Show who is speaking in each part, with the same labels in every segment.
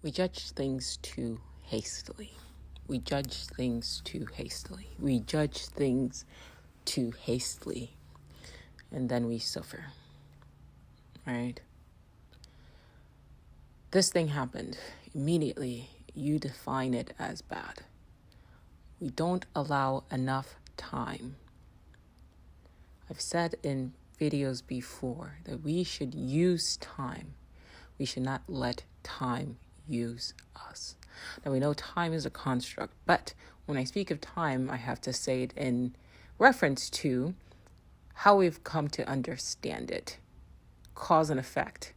Speaker 1: We judge things too hastily. We judge things too hastily. We judge things too hastily. And then we suffer. Right? This thing happened. Immediately, you define it as bad. We don't allow enough time. I've said in videos before that we should use time. We should not let time use us. Now, we know time is a construct, but when I speak of time, I have to say it in reference to how we've come to understand it. Cause and effect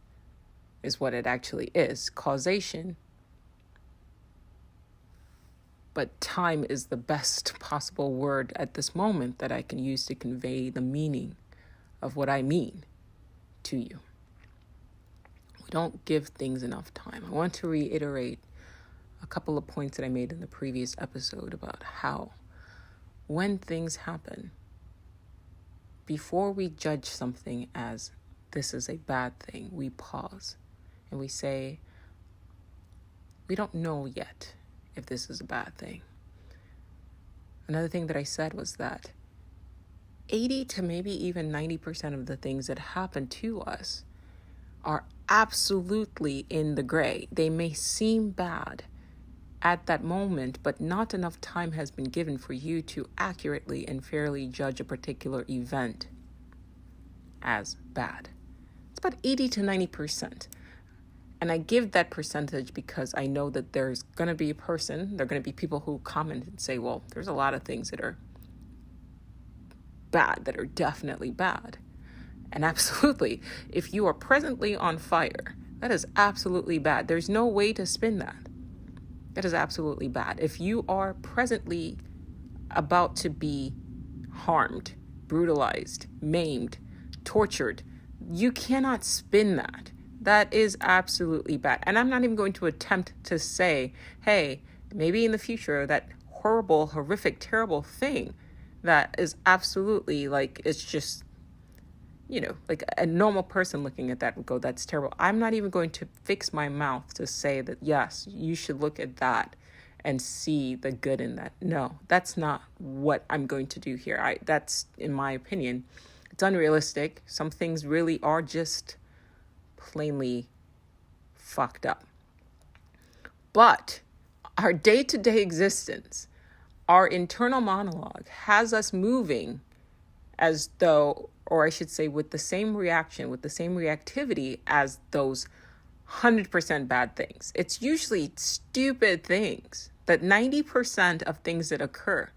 Speaker 1: is what it actually is. Causation. But time is the best possible word at this moment that I can use to convey the meaning of what I mean to you. We don't give things enough time. I want to reiterate a couple of points that I made in the previous episode about how when things happen, before we judge something as this is a bad thing, we pause and we say, we don't know yet if this is a bad thing. Another thing that I said was that 80 to maybe even 90% of the things that happen to us are absolutely in the gray. They may seem bad at that moment, but not enough time has been given for you to accurately and fairly judge a particular event as bad. It's about 80 to 90%. And I give that percentage because I know that there's going to be there are going to be people who comment and say, well, there's a lot of things that are bad, that are definitely bad. And absolutely, if you are presently on fire, that is absolutely bad. There's no way to spin that. That is absolutely bad. If you are presently about to be harmed, brutalized, maimed, tortured, you cannot spin that. That is absolutely bad. And I'm not even going to attempt to say, hey, maybe in the future that horrible, horrific, terrible thing that is absolutely it's just, like a normal person looking at that would go, that's terrible. I'm not even going to fix my mouth to say that, yes, you should look at that and see the good in that. No, that's not what I'm going to do here. That's, in my opinion, it's unrealistic. Some things really are just plainly fucked up. But our day-to-day existence, our internal monologue has us moving as though, or I should say with the same reaction, with the same reactivity as those 100% bad things. It's usually stupid things, that 90% of things that occur,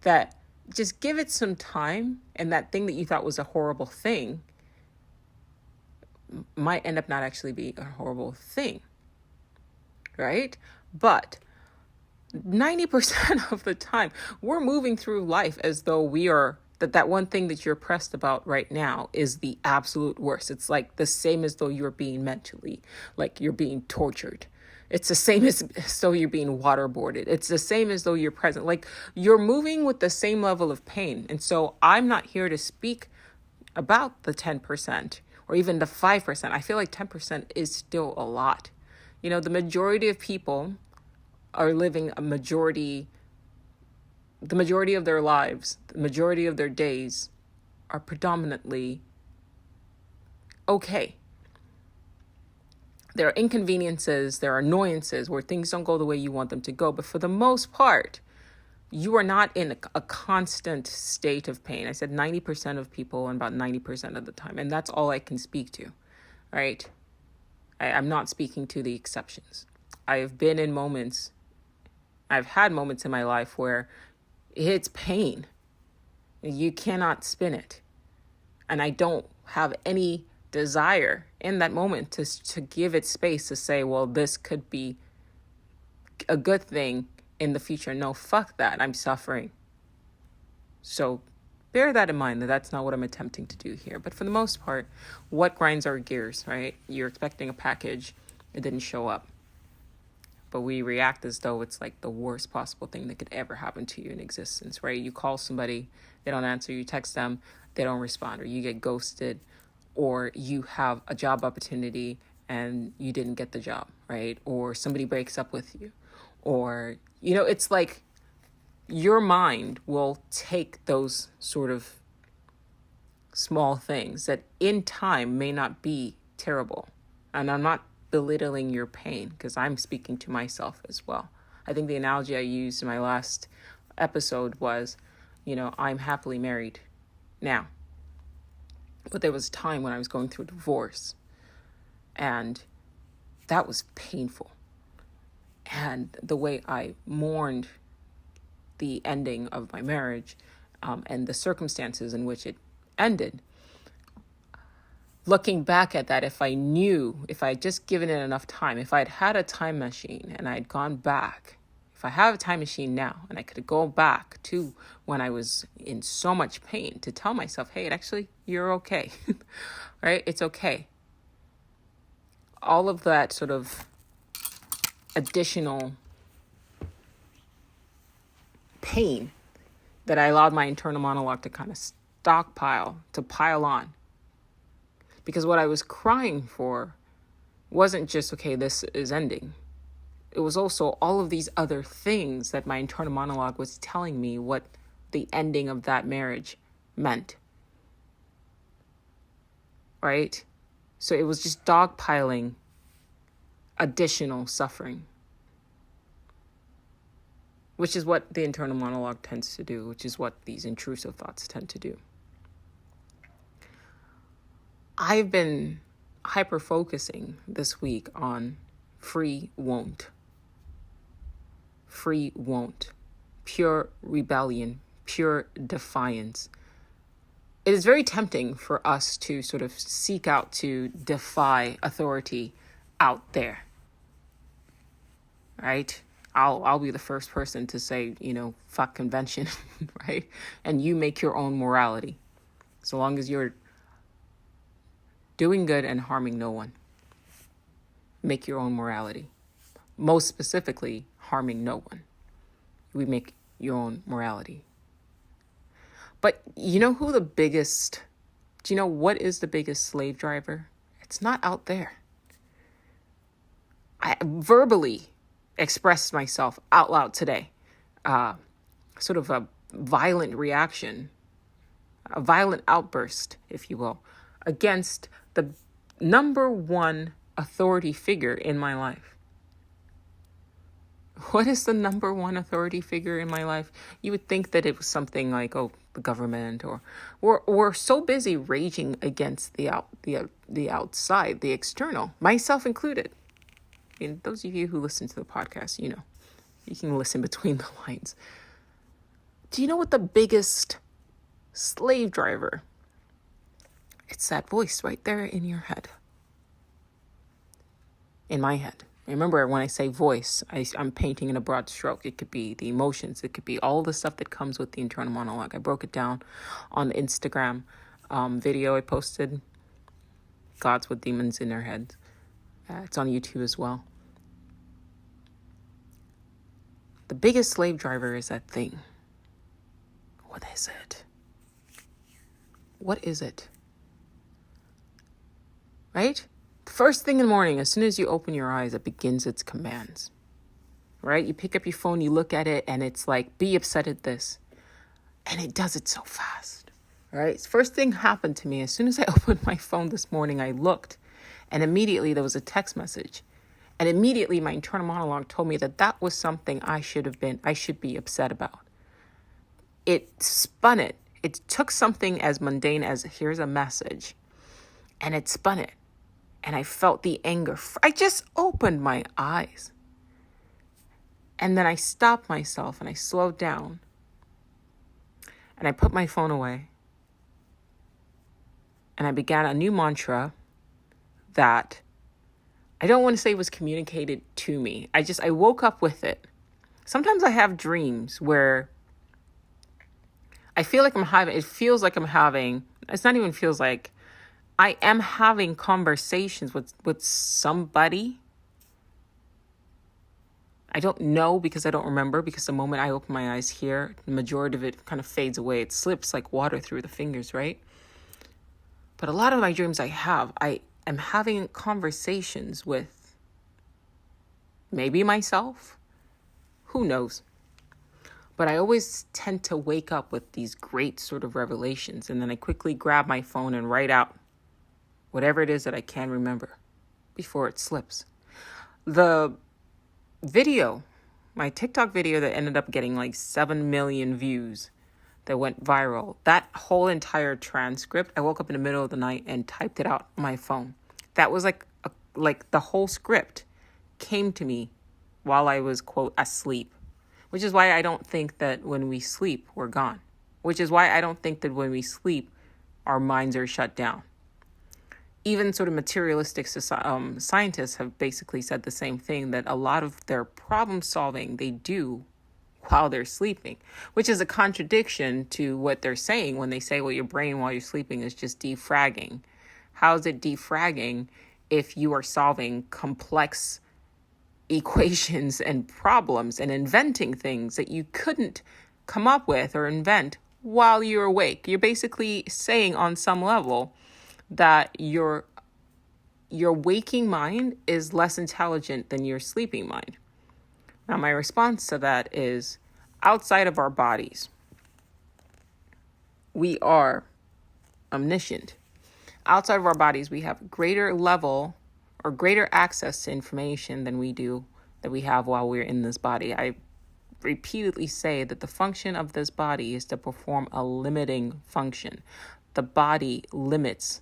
Speaker 1: that just give it some time, and that thing that you thought was a horrible thing might end up not actually be a horrible thing, right? But 90% of the time, we're moving through life as though we are, that one thing that you're pressed about right now is the absolute worst. It's like the same as though you're being mentally, like you're being tortured. It's the same as though you're being waterboarded. It's the same as though you're present. Like you're moving with the same level of pain. And so I'm not here to speak about the 10% or even the 5%. I feel like 10% is still a lot. The majority of people are living the majority of their lives, the majority of their days are predominantly okay. There are inconveniences, there are annoyances where things don't go the way you want them to go. But for the most part, you are not in a constant state of pain. I said 90% of people and about 90% of the time. And that's all I can speak to, right? I'm not speaking to the exceptions. I've had moments in my life where it's pain. You cannot spin it. And I don't have any desire in that moment to give it space to say, well, this could be a good thing in the future. No, fuck that. I'm suffering. So bear that in mind, that's not what I'm attempting to do here. But for the most part, what grinds our gears, right? You're expecting a package. It didn't show up. But we react as though it's like the worst possible thing that could ever happen to you in existence, right? You call somebody, they don't answer. You text them, they don't respond. Or you get ghosted. Or you have a job opportunity and you didn't get the job, right? Or somebody breaks up with you, or, it's like your mind will take those sort of small things that in time may not be terrible. And I'm not belittling your pain, because I'm speaking to myself as well. I think the analogy I used in my last episode was, I'm happily married now. But there was a time when I was going through a divorce, and that was painful. And the way I mourned the ending of my marriage, and the circumstances in which it ended, looking back at that, if I had just given it enough time, if I'd had a time machine and I'd gone back, if I have a time machine now and I could go back to when I was in so much pain, to tell myself, hey, you're okay, right? It's okay. All of that sort of additional pain that I allowed my internal monologue to kind of pile on. Because what I was crying for wasn't just, okay, this is ending. It was also all of these other things that my internal monologue was telling me what the ending of that marriage meant. Right? So it was just dogpiling additional suffering, which is what the internal monologue tends to do, which is what these intrusive thoughts tend to do. I've been hyper-focusing this week on free won't. Free won't. Pure rebellion. Pure defiance. It is very tempting for us to sort of seek out to defy authority out there. Right? I'll be the first person to say, fuck convention, right? And you make your own morality. So long as you're doing good and harming no one. Make your own morality. Most specifically, harming no one. We make your own morality. But do you know what is the biggest slave driver? It's not out there. I verbally expressed myself out loud today. Sort of a violent reaction, a violent outburst, if you will, against the number one authority figure in my life. What is the number one authority figure in my life? You would think that it was something like, the government, or we're so busy raging against the outside, the external, myself included. Those of you who listen to the podcast, you can listen between the lines. Do you know what the biggest slave driver? It's that voice right there in your head. In my head. Remember, when I say voice, I'm painting in a broad stroke. It could be the emotions. It could be all the stuff that comes with the internal monologue. I broke it down on the Instagram video I posted. Gods with demons in their heads. It's on YouTube as well. The biggest slave driver is that thing. What is it? What is it? Right? First thing in the morning, as soon as you open your eyes, it begins its commands. Right? You pick up your phone, you look at it, and it's like, be upset at this. And it does it so fast. Right? First thing happened to me, as soon as I opened my phone this morning, I looked, and immediately there was a text message. And immediately my internal monologue told me that was something I should be upset about. It spun it. It took something as mundane as, here's a message, and it spun it. And I felt the anger. I just opened my eyes. And then I stopped myself and I slowed down. And I put my phone away. And I began a new mantra that I don't want to say was communicated to me. I woke up with it. Sometimes I have dreams where I feel like I am having conversations with somebody. I don't know because I don't remember, because the moment I open my eyes here, the majority of it kind of fades away. It slips like water through the fingers, right? But a lot of my dreams I am having conversations with maybe myself, who knows? But I always tend to wake up with these great sort of revelations, and then I quickly grab my phone and write out whatever it is that I can remember before it slips. The video, my TikTok video that ended up getting like 7 million views, that went viral, that whole entire transcript, I woke up in the middle of the night and typed it out on my phone. That was like the whole script came to me while I was, quote, asleep. Which is why I don't think that when we sleep, we're gone. Which is why I don't think that when we sleep, our minds are shut down. Even sort of materialistic scientists have basically said the same thing, that a lot of their problem solving they do while they're sleeping, which is a contradiction to what they're saying when they say, well, your brain while you're sleeping is just defragging. How is it defragging if you are solving complex equations and problems and inventing things that you couldn't come up with or invent while you're awake? You're basically saying on some level that your waking mind is less intelligent than your sleeping mind. Now, my response to that is, outside of our bodies, we are omniscient. Outside of our bodies, we have greater level or greater access to information than we have while we're in this body. I repeatedly say that the function of this body is to perform a limiting function. The body limits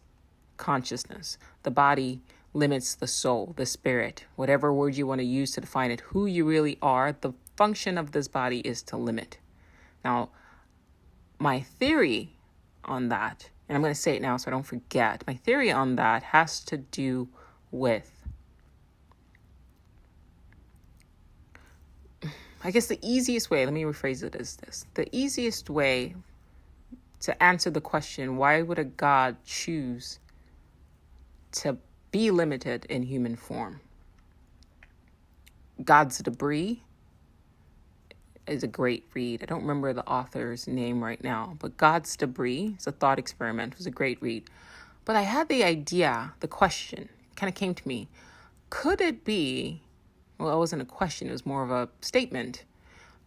Speaker 1: consciousness. The body limits the soul, the spirit, whatever word you want to use to define it, who you really are. The function of this body is to limit. Now, my theory on that, and I'm going to say it now so I don't forget, my theory on that has to do with, I guess the easiest way, let me rephrase it as this. The easiest way to answer the question, why would a God choose to be limited in human form? God's Debris is a great read. I don't remember the author's name right now, but God's Debris, it's a thought experiment, was a great read. But I had the idea, the question, kind of came to me. Could it be, well, it wasn't a question, it was more of a statement.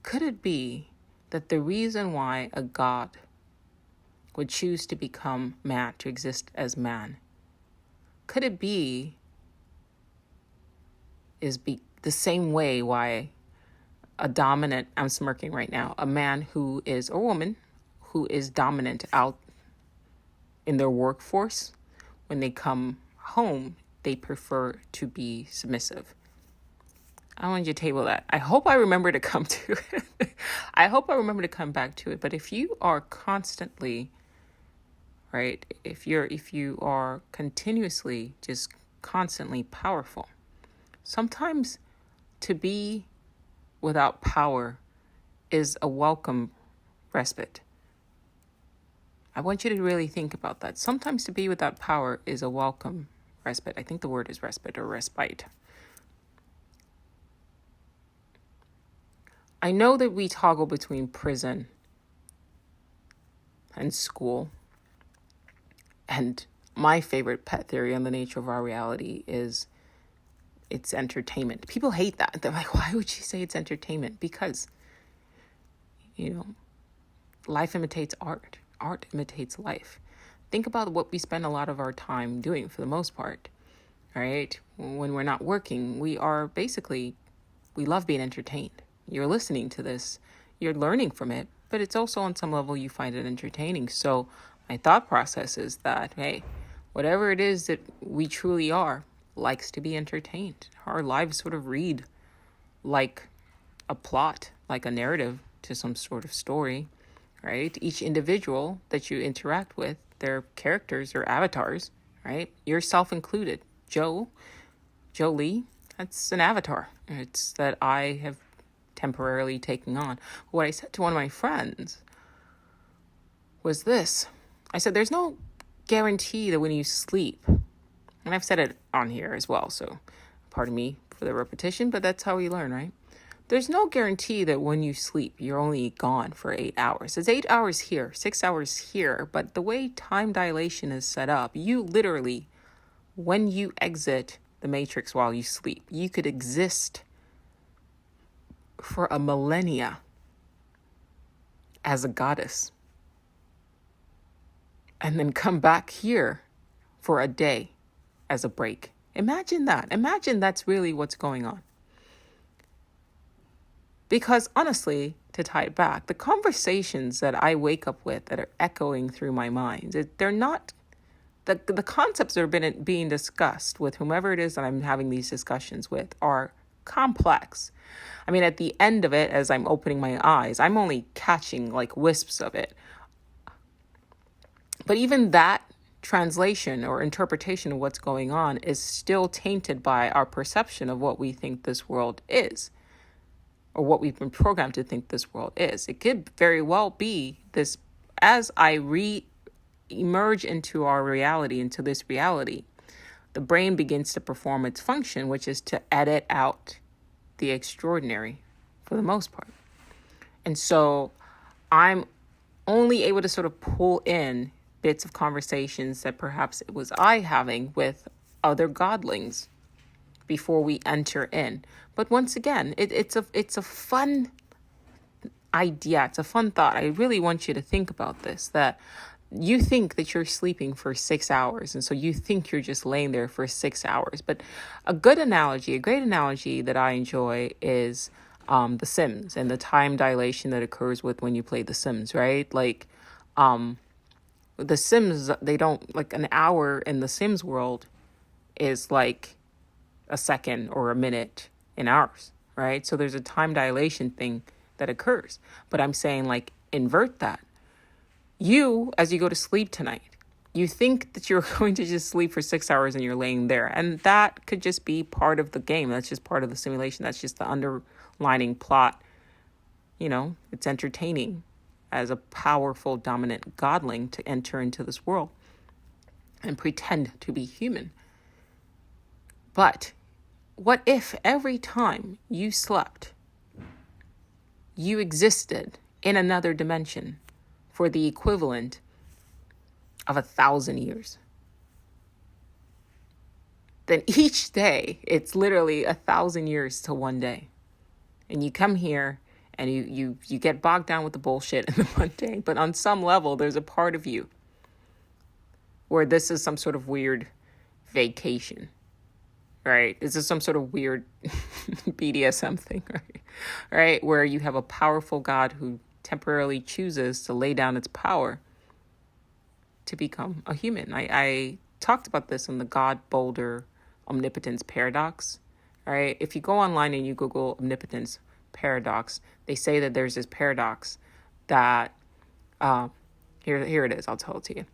Speaker 1: Could it be that the reason why a God would choose to become man, to exist as man, could it be the same way why a dominant, I'm smirking right now, a man who is a woman who is dominant out in their workforce, when they come home, they prefer to be submissive? I want you to table that. I hope I remember to come to it. I hope I remember to come back to it. But if you are constantly, right, if you are continuously, just constantly powerful, sometimes to be without power is a welcome respite. I want you to really think about that. Sometimes to be without power is a welcome respite. I think the word is respite or respite. I know that we toggle between prison and school. And my favorite pet theory on the nature of our reality is it's entertainment. People hate that. They're like, why would you say it's entertainment? Because, life imitates art. Art imitates life. Think about what we spend a lot of our time doing for the most part, right? When we're not working, we love being entertained. You're listening to this, you're learning from it, but it's also on some level you find it entertaining. So my thought process is that, hey, whatever it is that we truly are likes to be entertained. Our lives sort of read like a plot, like a narrative to some sort of story, right? Each individual that you interact with, their characters or avatars, right? Yourself included. Jolie, that's an avatar. It's that I have temporarily taken on. What I said to one of my friends was this. I said, there's no guarantee that when you sleep, and I've said it on here as well, so pardon me for the repetition, but that's how we learn, right? There's no guarantee that when you sleep, you're only gone for 8 hours. It's 8 hours here, 6 hours here, but the way time dilation is set up, you literally when you exit the matrix while you sleep, you could exist for a millennia as a goddess and then come back here for a day as a break. Imagine that. Imagine that's really what's going on. Because honestly, to tie it back, the conversations that I wake up with that are echoing through my mind, they're not, the concepts that are being discussed with whomever it is that I'm having these discussions with are complex. I mean, at the end of it, as I'm opening my eyes, I'm only catching like wisps of it. But even that translation or interpretation of what's going on is still tainted by our perception of what we think this world is, or what we've been programmed to think this world is. It could very well be this, as I emerge into our reality, into this reality, the brain begins to perform its function, which is to edit out the extraordinary for the most part. And so I'm only able to sort of pull in bits of conversations that perhaps it was I having with other godlings before we enter in. But once again, it's a fun idea. It's a fun thought. I really want you to think about this, that you think that you're sleeping for 6 hours. And so you think you're just laying there for 6 hours. But a great analogy that I enjoy is The Sims and the time dilation that occurs with when you play The Sims, right? Like, The Sims, they don't, like an hour in The Sims world is like a second or a minute in ours, right? So there's a time dilation thing that occurs. But I'm saying, like, invert that. You, as you go to sleep tonight, you think that you're going to just sleep for 6 hours and you're laying there. And that could just be part of the game. That's just part of the simulation. That's just the underlining plot. You know, it's entertaining as a powerful, dominant godling to enter into this world and pretend to be human. But what if every time you slept, you existed in another dimension for the equivalent of 1,000 years? Then each day, it's literally 1,000 years to one day. And you come here and you get bogged down with the bullshit in the mundane. But on some level, there's a part of you where this is some sort of weird vacation, right? This is some sort of weird BDSM thing, right? Where you have a powerful God who temporarily chooses to lay down its power to become a human. I talked about this in the God Boulder omnipotence paradox, right? If you go online and you Google omnipotence paradox, they say that there's this paradox that, here it is, I'll tell it to you.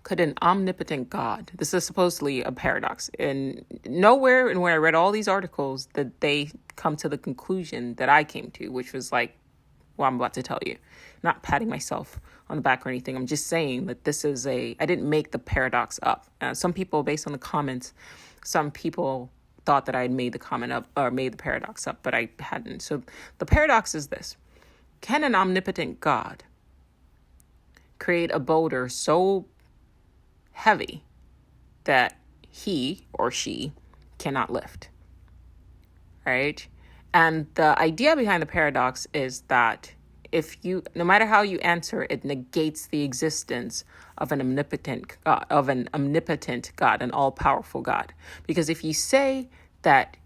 Speaker 1: Could an omnipotent God, this is supposedly a paradox, and nowhere in where I read all these articles that they come to the conclusion that I came to, which was like, well, I'm about to tell you, not patting myself on the back or anything. I'm just saying that this is I didn't make the paradox up. Some people, based on the comments, some people thought that I had made the comment up or made the paradox up, but I hadn't. So the paradox is this: can an omnipotent God create a boulder so heavy that he or she cannot lift? Right? And the idea behind the paradox is that no matter how you answer, it negates the existence of an omnipotent God, an all-powerful God. Because if you say that,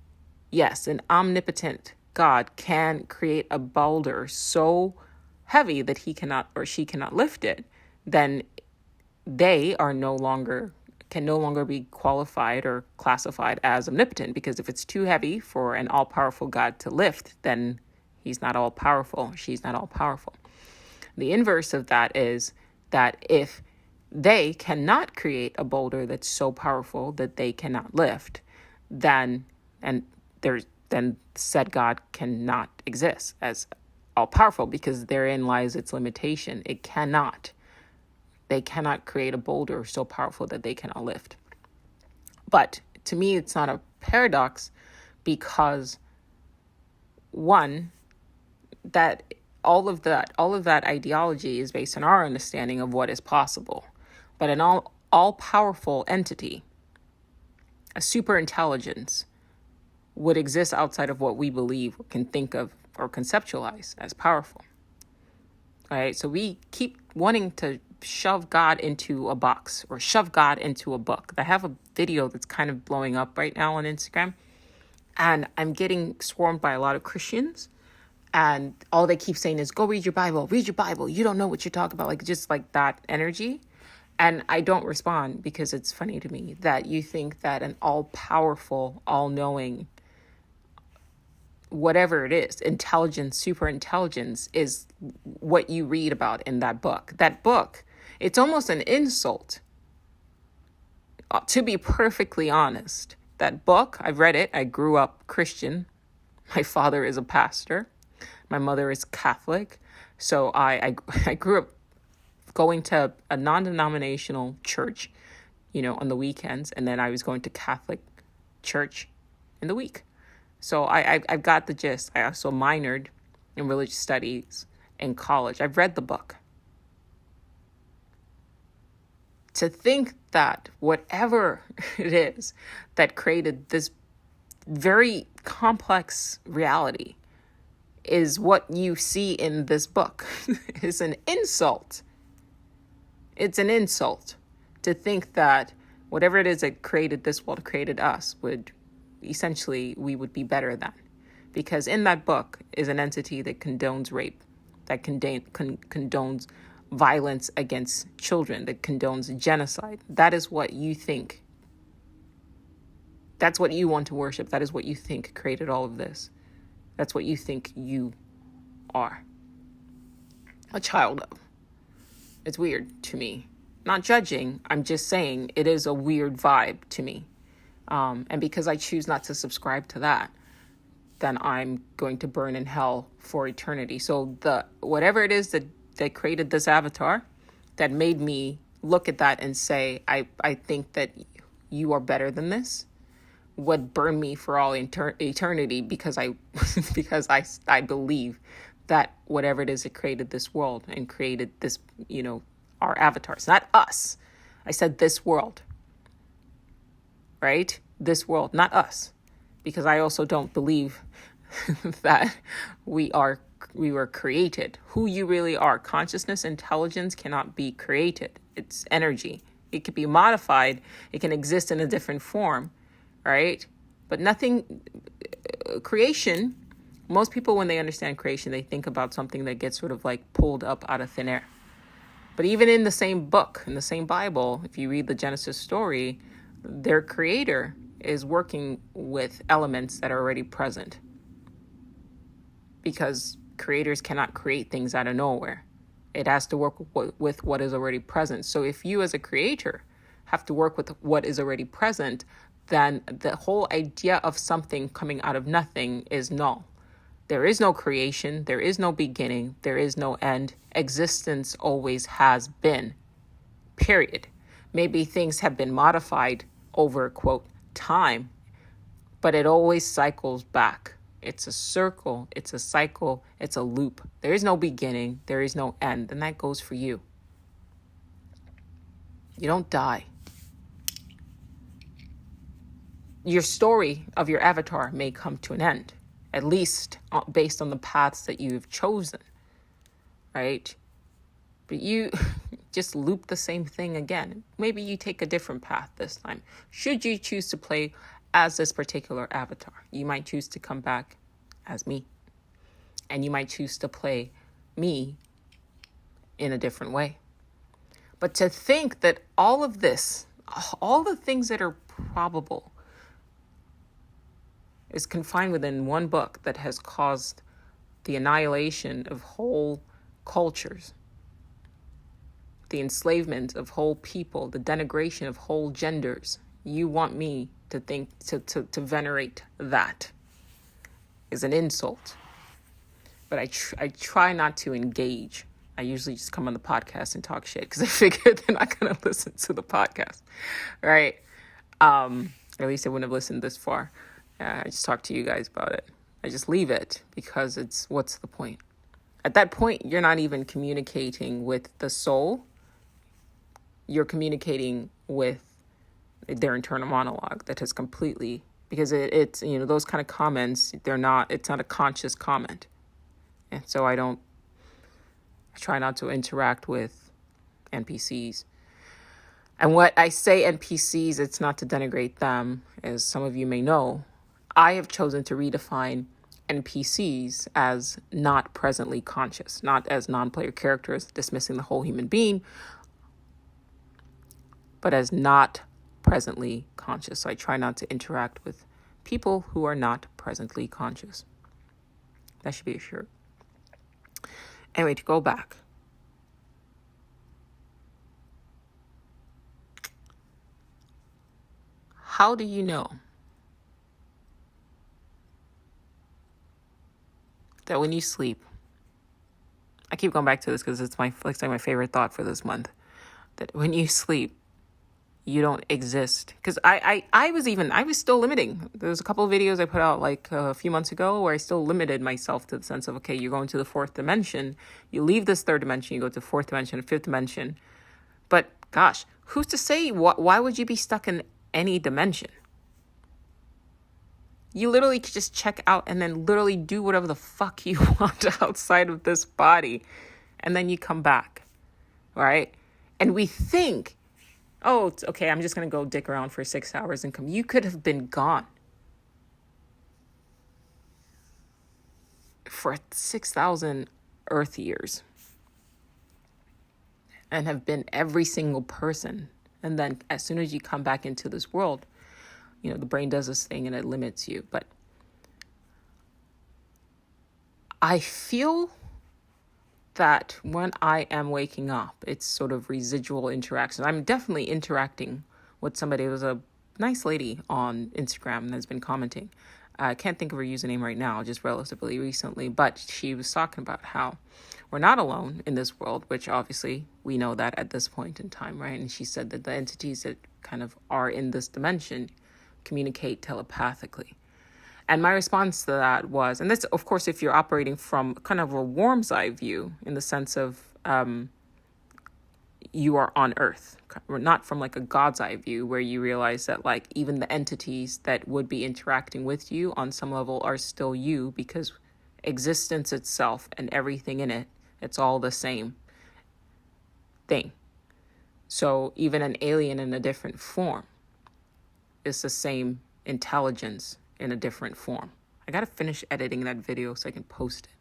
Speaker 1: yes, an omnipotent God can create a boulder so heavy that he cannot or she cannot lift it, then they can no longer be qualified or classified as omnipotent, because if it's too heavy for an all-powerful God to lift, then he's not all-powerful, she's not all-powerful. The inverse of that is that if they cannot create a boulder that's so powerful that they cannot lift, then said God cannot exist as all-powerful, because therein lies its limitation. They cannot create a boulder so powerful that they cannot lift. But to me, it's not a paradox, because one, that all of that ideology is based on our understanding of what is possible. But an all-powerful entity a super intelligence would exist outside of what we believe or can think of or conceptualize as powerful. All right, so we keep wanting to shove God into a box or shove God into a book. I have a video that's kind of blowing up right now on Instagram, and I'm getting swarmed by a lot of Christians, and all they keep saying is, go read your Bible, you don't know what you're talking about, like just like that energy. And I don't respond because it's funny to me that you think that an all-powerful, all-knowing, whatever it is, intelligence, super intelligence is what you read about in that book. That book, it's almost an insult. To be perfectly honest, that book, I've read it. I grew up Christian. My father is a pastor. My mother is Catholic. So I grew up going to a non-denominational church, on the weekends. And then I was going to Catholic church in the week. So I've got the gist. I also minored in religious studies in college. I've read the book. To think that whatever it is that created this very complex reality is what you see in this book is an insult. It's an insult to think that whatever it is that created this world, created us, would essentially, we would be better than. Because in that book is an entity that condones rape, that condones violence against children, that condones genocide. That is what you think. That's what you want to worship. That is what you think created all of this. That's what you think you are a child of. It's weird to me. Not judging, I'm just saying it is a weird vibe to me. And because I choose not to subscribe to that, then I'm going to burn in hell for eternity. So whatever it is that created this avatar, that made me look at that and say, I think that you are better than this, would burn me for all eternity because I believe that whatever it is that created this world and created this, our avatars, not us. I said this world, right? This world, not us, because I also don't believe that we were created. Who you really are, consciousness, intelligence cannot be created. It's energy. It can be modified. It can exist in a different form, right? But nothing, creation, most people, when they understand creation, they think about something that gets sort of like pulled up out of thin air. But even in the same book, in the same Bible, if you read the Genesis story, their creator is working with elements that are already present. Because creators cannot create things out of nowhere. It has to work with what is already present. So if you as a creator have to work with what is already present, then the whole idea of something coming out of nothing is null. There is no creation. There is no beginning. There is no end. Existence always has been. Period. Maybe things have been modified over, quote, time, but it always cycles back. It's a circle. It's a cycle. It's a loop. There is no beginning. There is no end. And that goes for you. You don't die. Your story of your avatar may come to an end, at least based on the paths that you've chosen, right? But you just loop the same thing again. Maybe you take a different path this time. Should you choose to play as this particular avatar, you might choose to come back as me. And you might choose to play me in a different way. But to think that all of this, all the things that are probable, is confined within one book that has caused the annihilation of whole cultures, the enslavement of whole people, the denigration of whole genders. You want me to think, to venerate that is an insult. But I try not to engage. I usually just come on the podcast and talk shit because I figure they're not going to listen to the podcast, right? At least they wouldn't have listened this far. I just talk to you guys about it. I just leave it because what's the point? At that point, you're not even communicating with the soul. You're communicating with their internal monologue that has completely, because it's, those kind of comments, it's not a conscious comment. And so I try not to interact with NPCs. And what I say NPCs, it's not to denigrate them, as some of you may know. I have chosen to redefine NPCs as not presently conscious, not as non-player characters dismissing the whole human being, but as not presently conscious. So I try not to interact with people who are not presently conscious. That should be a shirt. Anyway, to go back. How do you know that when you sleep, I keep going back to this because it's my favorite thought for this month, that when you sleep, you don't exist. Because I was still limiting. There was a couple of videos I put out like a few months ago where I still limited myself to the sense of, okay, you're going to the fourth dimension. You leave this third dimension, you go to the fourth dimension, fifth dimension. But gosh, who's to say, why would you be stuck in any dimension? You literally could just check out and then literally do whatever the fuck you want outside of this body. And then you come back, right? And we think, oh, it's okay, I'm just going to go dick around for 6 hours and come. You could have been gone for 6,000 Earth years and have been every single person. And then as soon as you come back into this world, the brain does this thing and it limits you. But I feel that when I am waking up, it's sort of residual interactions. I'm definitely interacting with somebody. There was a nice lady on Instagram that's been commenting. I can't think of her username right now, just relatively recently, but she was talking about how we're not alone in this world, which obviously we know that at this point in time, right? And she said that the entities that kind of are in this dimension communicate telepathically. And my response to that was, and that's, of course, if you're operating from kind of a worm's eye view in the sense of you are on Earth, not from like a God's eye view where you realize that like even the entities that would be interacting with you on some level are still you, because existence itself and everything in it, it's all the same thing. So even an alien in a different form is the same intelligence in a different form. I got to finish editing that video so I can post it.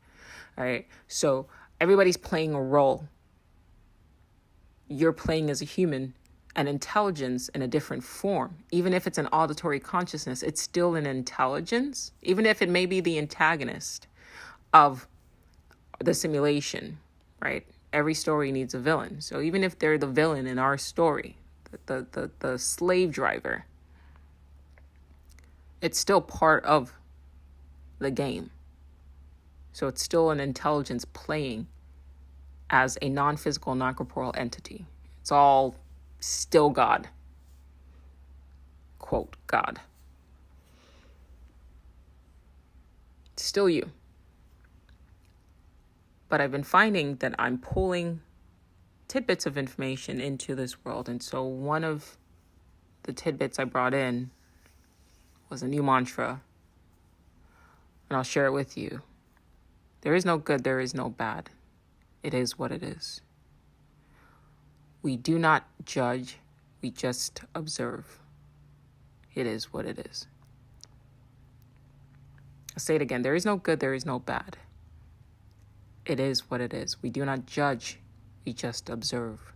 Speaker 1: All right. So everybody's playing a role. You're playing as a human, an intelligence in a different form. Even if it's an auditory consciousness, it's still an intelligence, even if it may be the antagonist of the simulation, right? Every story needs a villain. So even if they're the villain in our story, the slave driver, it's still part of the game. So it's still an intelligence playing as a non-physical, non-corporeal entity. It's all still God. Quote, God. It's still you. But I've been finding that I'm pulling tidbits of information into this world. And so one of the tidbits I brought in was a new mantra, and I'll share it with you. There is no good, there is no bad. It is what it is. We do not judge, we just observe. It is what it is. I'll say it again. There is no good, there is no bad. It is what it is. We do not judge, we just observe.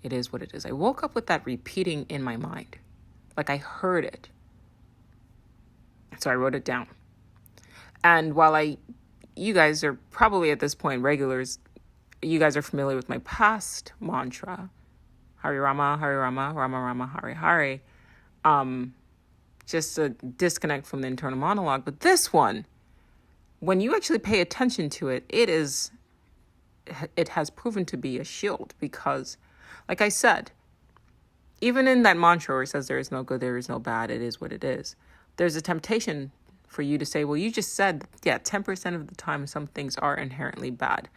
Speaker 1: It is what it is. I woke up with that repeating in my mind, like I heard it. So I wrote it down. And while you guys are probably at this point regulars, you guys are familiar with my past mantra, Hare Rama, Rama Rama, Hare Hare. Just a disconnect from the internal monologue. But this one, when you actually pay attention to it, it has proven to be a shield, because, like I said, even in that mantra where it says there is no good, there is no bad, it is what it is, there's a temptation for you to say, well, you just said, 10% of the time some things are inherently bad.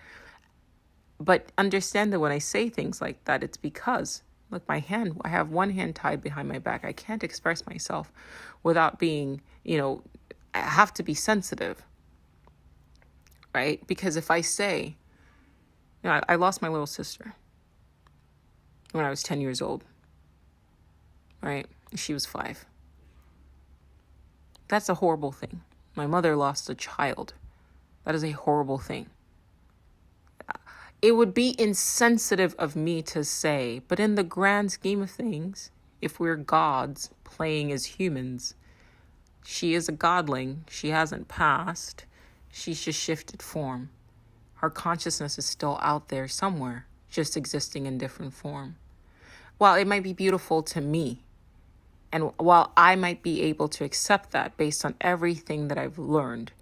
Speaker 1: But understand that when I say things like that, it's because Look, my hand, I have one hand tied behind my back. I can't express myself without being, I have to be sensitive, right? Because if I say, I lost my little sister when I was 10 years old, right? She was 5. That's a horrible thing. My mother lost a child. That is a horrible thing. It would be insensitive of me to say, but in the grand scheme of things, if we're gods playing as humans, she is a godling. She hasn't passed. She's just shifted form. Her consciousness is still out there somewhere, just existing in different form. While it might be beautiful to me, and while I might be able to accept that based on everything that I've learned,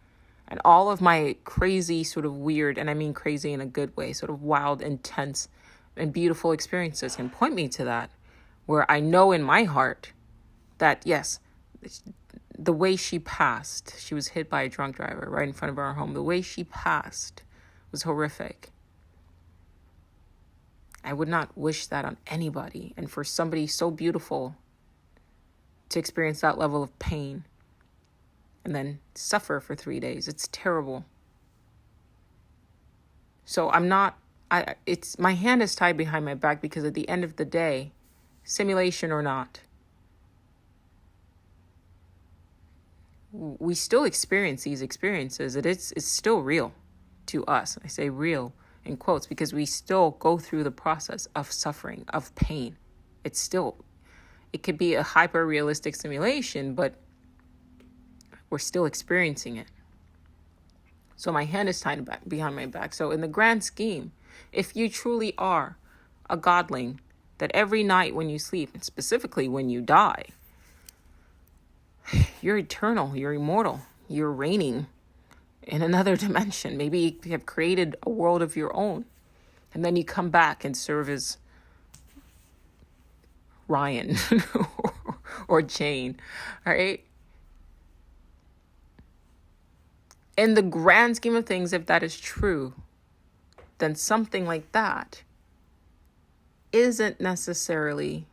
Speaker 1: and all of my crazy, sort of weird, and I mean crazy in a good way, sort of wild, intense, and beautiful experiences can point me to that, where I know in my heart that, yes, the way she passed, she was hit by a drunk driver right in front of our home. The way she passed was horrific. I would not wish that on anybody. And for somebody so beautiful to experience that level of pain and then suffer for 3 days. It's terrible. So my hand is tied behind my back because at the end of the day, simulation or not, we still experience these experiences. It's still real to us. I say real in quotes because we still go through the process of suffering, of pain. It could be a hyper-realistic simulation, but we're still experiencing it. So my hand is tied back behind my back. So in the grand scheme, if you truly are a godling, that every night when you sleep, and specifically when you die, you're eternal, you're immortal, you're reigning in another dimension. Maybe you have created a world of your own. And then you come back and serve as Ryan or Jane, all right? In the grand scheme of things, if that is true, then something like that isn't necessarily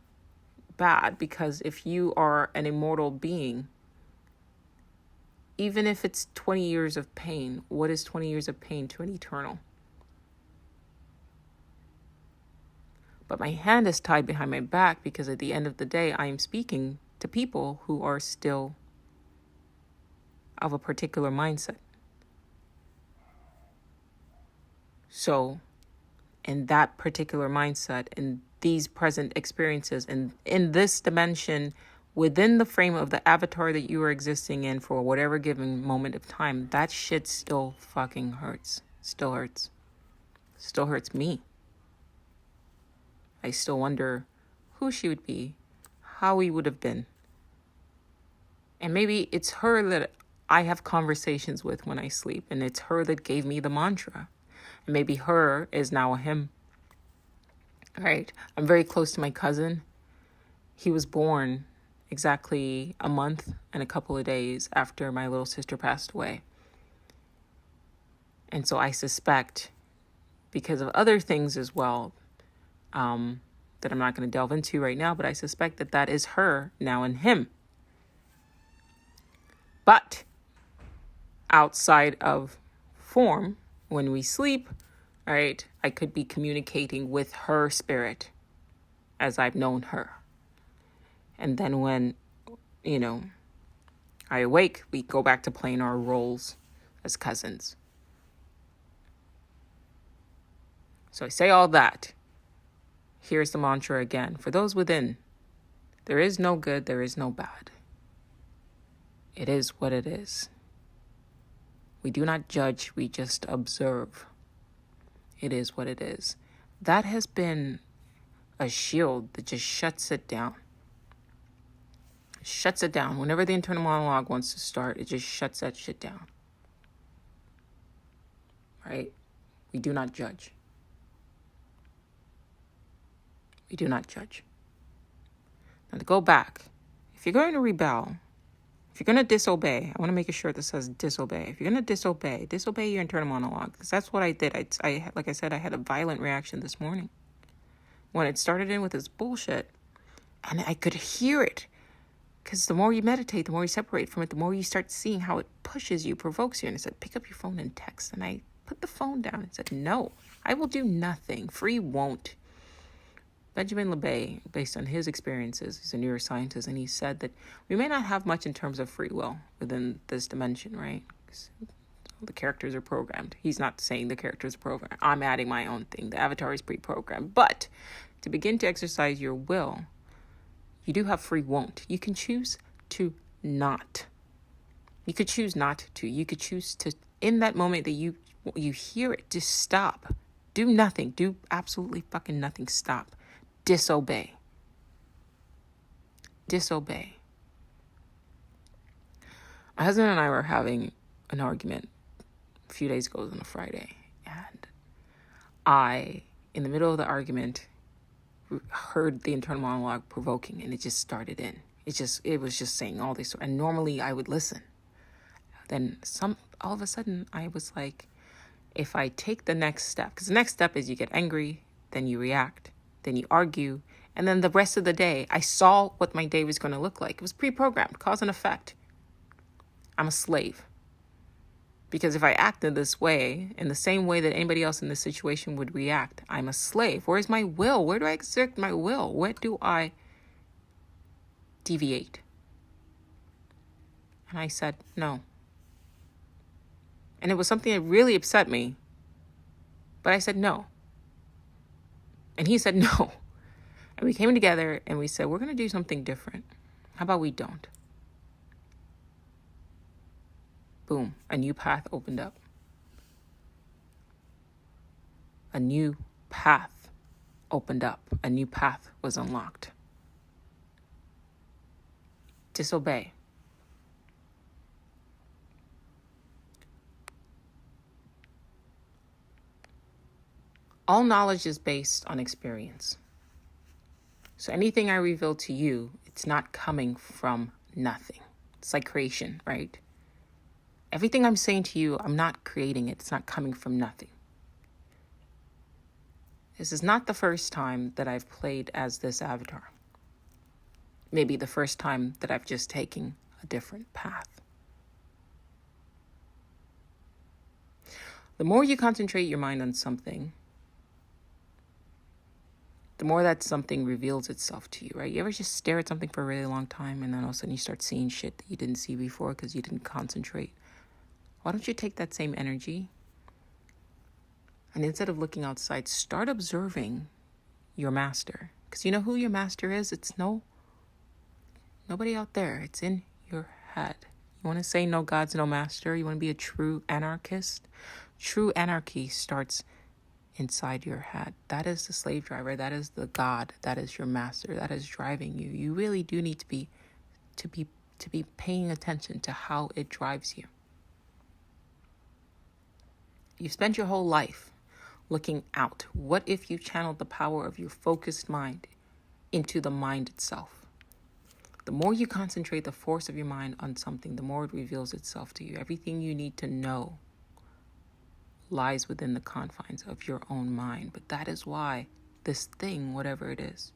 Speaker 1: bad, because if you are an immortal being, even if it's 20 years of pain, what is 20 years of pain to an eternal? But my hand is tied behind my back because at the end of the day, I am speaking to people who are still of a particular mindset. So in that particular mindset, in these present experiences, and in this dimension, within the frame of the avatar that you are existing in for whatever given moment of time, that shit still fucking hurts. Still hurts. Still hurts me. I still wonder who she would be, how we would have been. And maybe it's her that I have conversations with when I sleep, and it's her that gave me the mantra. And maybe her is now a him. Right? I'm very close to my cousin. He was born exactly a month and a couple of days after my little sister passed away. And so I suspect, because of other things as well, that I'm not going to delve into right now, but I suspect that that is her now and him. But outside of form, when we sleep, right, I could be communicating with her spirit as I've known her. And then when, I awake, we go back to playing our roles as cousins. So I say all that. Here's the mantra again. For those within, there is no good, there is no bad. It is what it is. We do not judge, we just observe. It is what it is. That has been a shield that just shuts it down. Shuts it down. Whenever the internal monologue wants to start, it just shuts that shit down. Right? We do not judge. We do not judge. Now to go back, if you're going to rebel, if you're going to disobey, I want to make a shirt that says disobey. If you're going to disobey your internal monologue, because that's what I did. I like I said, I had a violent reaction this morning. when it started in with this bullshit. And I could hear it. Because the more you meditate, the more you separate from it, the more you start seeing how it pushes you, provokes you. And it said, pick up your phone and text. And I put the phone down and said, no, I will do nothing. Free won't. Benjamin LeBay, based on his experiences, he's a neuroscientist, and he said that we may not have much in terms of free will within this dimension, right? The characters are programmed. He's not saying the characters are programmed. I'm adding my own thing. The avatar is pre-programmed. But to begin to exercise your will, you do have free won't. You can choose to not. You could choose not to. You could choose to, in that moment that you hear it, just stop. Do nothing. Do absolutely fucking nothing. Stop. Disobey. Disobey. My husband and I were having an argument a few days ago on a Friday. And I, in the middle of the argument, heard the internal monologue provoking, and it just started in. It was just saying all this. And normally I would listen. Then all of a sudden I was like, if I take the next step, because the next step is you get angry, then you react, then you argue, and then the rest of the day, I saw what my day was going to look like. It was pre-programmed, cause and effect. I'm a slave. Because if I acted this way, in the same way that anybody else in this situation would react, I'm a slave. Where's my will? Where do I exert my will? Where do I deviate? And I said, no. And it was something that really upset me. But I said, no. And he said, no. And we came together and we said, we're going to do something different. How about we don't? Boom, a new path opened up. A new path opened up. A new path was unlocked. Disobey. All knowledge is based on experience. So anything I reveal to you, it's not coming from nothing. It's like creation, right? Everything I'm saying to you, I'm not creating it. It's not coming from nothing. This is not the first time that I've played as this avatar. Maybe the first time that I've just taken a different path. The more you concentrate your mind on something, the more that something reveals itself to you, right? You ever just stare at something for a really long time and then all of a sudden you start seeing shit that you didn't see before because you didn't concentrate? Why don't you take that same energy and instead of looking outside, start observing your master? Because you know who your master is? It's nobody out there. It's in your head. You want to say no gods, no master? You want to be a true anarchist? True anarchy starts inside your head. That is the slave driver. That is the God. That is your master. That is driving you. You really do need to be paying attention to how it drives you. You've spent your whole life looking out. What if you channeled the power of your focused mind into the mind itself? The more you concentrate the force of your mind on something, the more it reveals itself to you. Everything you need to know lies within the confines of your own mind. But that is why this thing, whatever it is,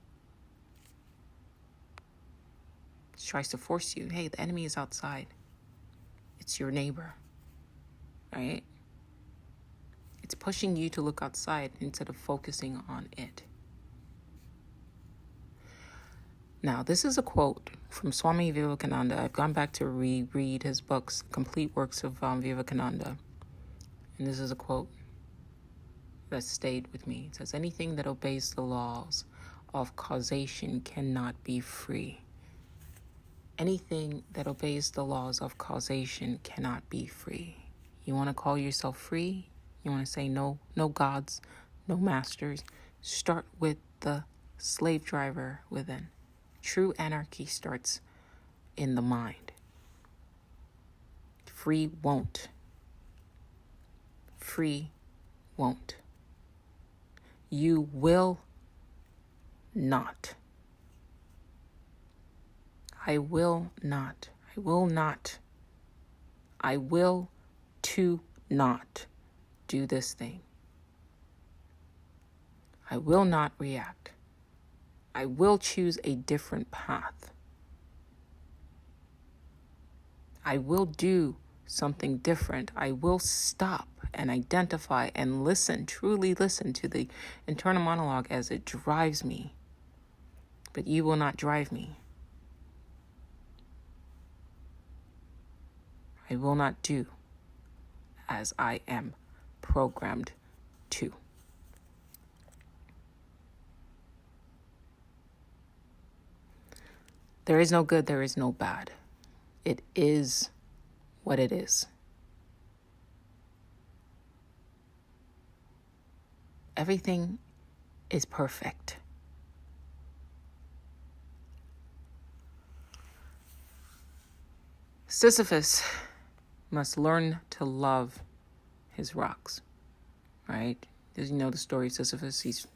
Speaker 1: tries to force you. Hey, the enemy is outside. It's your neighbor, right? It's pushing you to look outside instead of focusing on it. Now, this is a quote from Swami Vivekananda. I've gone back to reread his books, complete works of Vivekananda. And this is a quote that stayed with me. It says, anything that obeys the laws of causation cannot be free. Anything that obeys the laws of causation cannot be free. You want to call yourself free? You want to say no gods, no masters? Start with the slave driver within. True anarchy starts in the mind. Free won't. Free won't. You will not. I will not. I will not. I will to not do this thing. I will not react. I will choose a different path. I will do something different. I will stop and identify and listen, truly listen to the internal monologue as it drives me. But you will not drive me. I will not do as I am programmed to. There is no good, there is no bad. It is what it is. Everything is perfect. Sisyphus must learn to love his rocks, right? As you know the story of Sisyphus, he's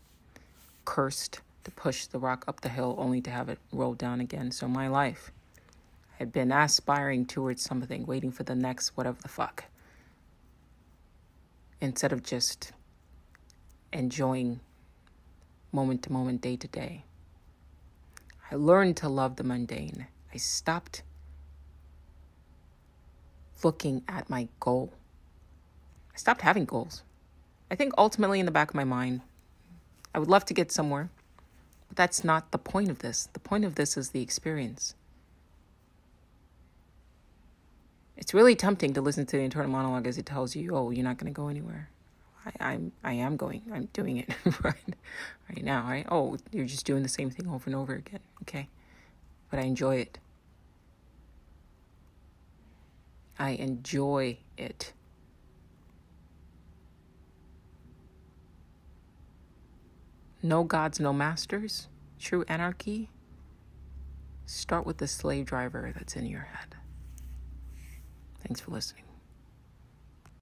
Speaker 1: cursed to push the rock up the hill only to have it roll down again. So my life, I've been aspiring towards something, waiting for the next whatever the fuck, instead of just enjoying moment to moment, day to day. I learned to love the mundane. I stopped looking at my goal. I stopped having goals. I think ultimately in the back of my mind, I would love to get somewhere, but that's not the point of this. The point of this is the experience. It's really tempting to listen to the internal monologue as it tells you, oh, you're not going to go anywhere. I am going. I'm doing it right now, right? Oh, you're just doing the same thing over and over again. Okay. But I enjoy it. I enjoy it. No gods, no masters. True anarchy. Start with the slave driver that's in your head. Thanks for listening.